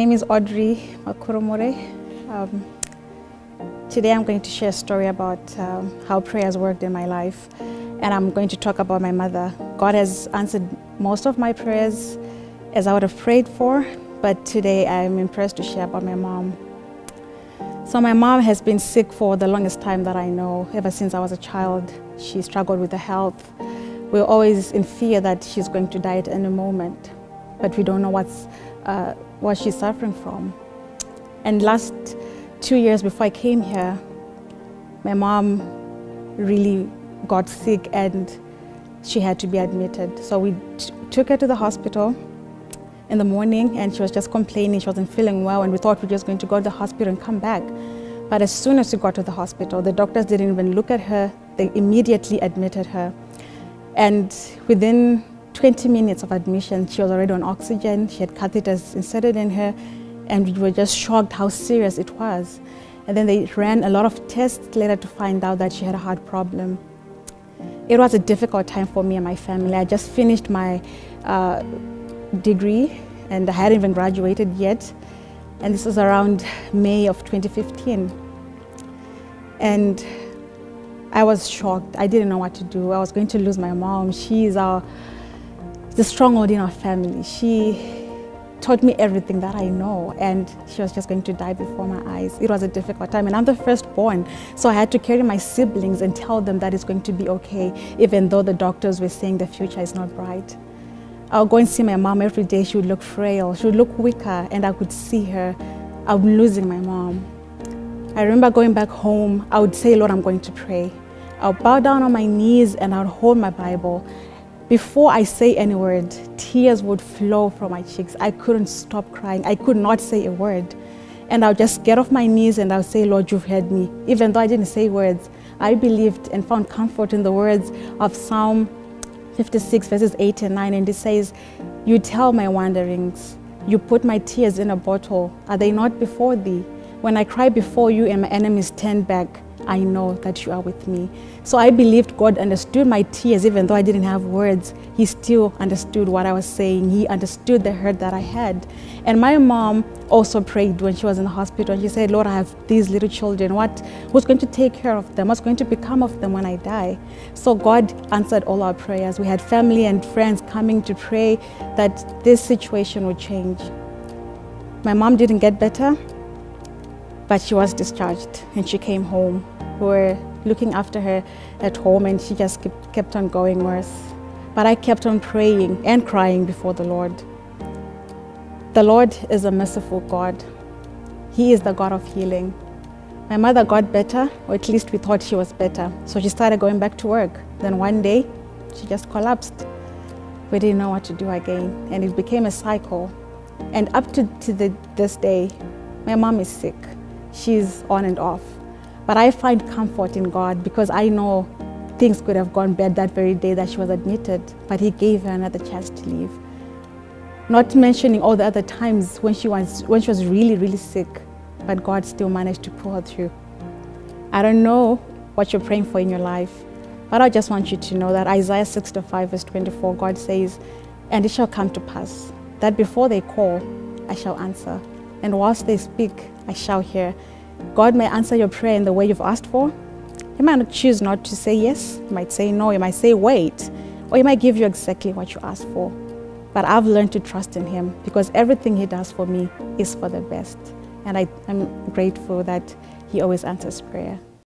name is Audrey Makurumure. Today I'm going to share a story about how prayer has worked in my life, and I'm going to talk about my mother. God has answered most of my prayers as I would have prayed for, but today I'm impressed to share about my mom. So my mom has been sick for the longest time that I know. Ever since I was a child, she struggled with her health. We're always in fear that she's going to die at any moment, but we don't know what she's suffering from. And last 2 years before I came here, my mom really got sick and she had to be admitted. So we took her to the hospital in the morning, and she was just complaining. She wasn't feeling well, and we thought we were just going to go to the hospital and come back. But as soon as we got to the hospital, the doctors didn't even look at her. They immediately admitted her. And within 20 minutes of admission, she was already on oxygen. She had catheters inserted in her, and we were just shocked how serious it was. And then they ran a lot of tests later to find out that she had a heart problem. It was a difficult time for me and my family. I just finished my degree, and I hadn't even graduated yet. And this was around May of 2015. And I was shocked. I didn't know what to do. I was going to lose my mom. She is the stronghold in our family. She taught me everything that I know, and she was just going to die before my eyes. It was a difficult time, and I'm the firstborn, so I had to carry my siblings and tell them that it's going to be okay, even though the doctors were saying the future is not bright. I would go and see my mom every day. She would look frail, she would look weaker, and I could see her. I'm losing my mom. I remember going back home, I would say, Lord, I'm going to pray. I would bow down on my knees and I would hold my Bible. Before I say any word, tears would flow from my cheeks. I couldn't stop crying. I could not say a word. And I would just get off my knees and I would say, Lord, you've heard me. Even though I didn't say words, I believed and found comfort in the words of Psalm 56, verses 8 and 9. And it says, you tell my wanderings. You put my tears in a bottle. Are they not before thee? When I cry before you and my enemies turn back, I know that you are with me. So I believed God understood my tears. Even though I didn't have words, He still understood what I was saying. He understood the hurt that I had. And my mom also prayed when she was in the hospital. And she said, Lord, I have these little children. Who's going to take care of them? What's going to become of them when I die? So God answered all our prayers. We had family and friends coming to pray that this situation would change. My mom didn't get better, but she was discharged and she came home. We were looking after her at home, and she just kept on going worse. But I kept on praying and crying before the Lord. The Lord is a merciful God. He is the God of healing. My mother got better, or at least we thought she was better. So she started going back to work. Then one day, she just collapsed. We didn't know what to do again, and it became a cycle. And up to this day, my mom is sick. She's on and off. But I find comfort in God, because I know things could have gone bad that very day that she was admitted, but He gave her another chance to live. Not mentioning all the other times when she was really, really sick, but God still managed to pull her through. I don't know what you're praying for in your life, but I just want you to know that Isaiah 65 verse 24, God says, and it shall come to pass that before they call, I shall answer, and whilst they speak, I shall hear. God may answer your prayer in the way you've asked for. He might choose not to say yes. He might say no. He might say wait. Or He might give you exactly what you asked for. But I've learned to trust in Him, because everything He does for me is for the best. And I'm grateful that He always answers prayer.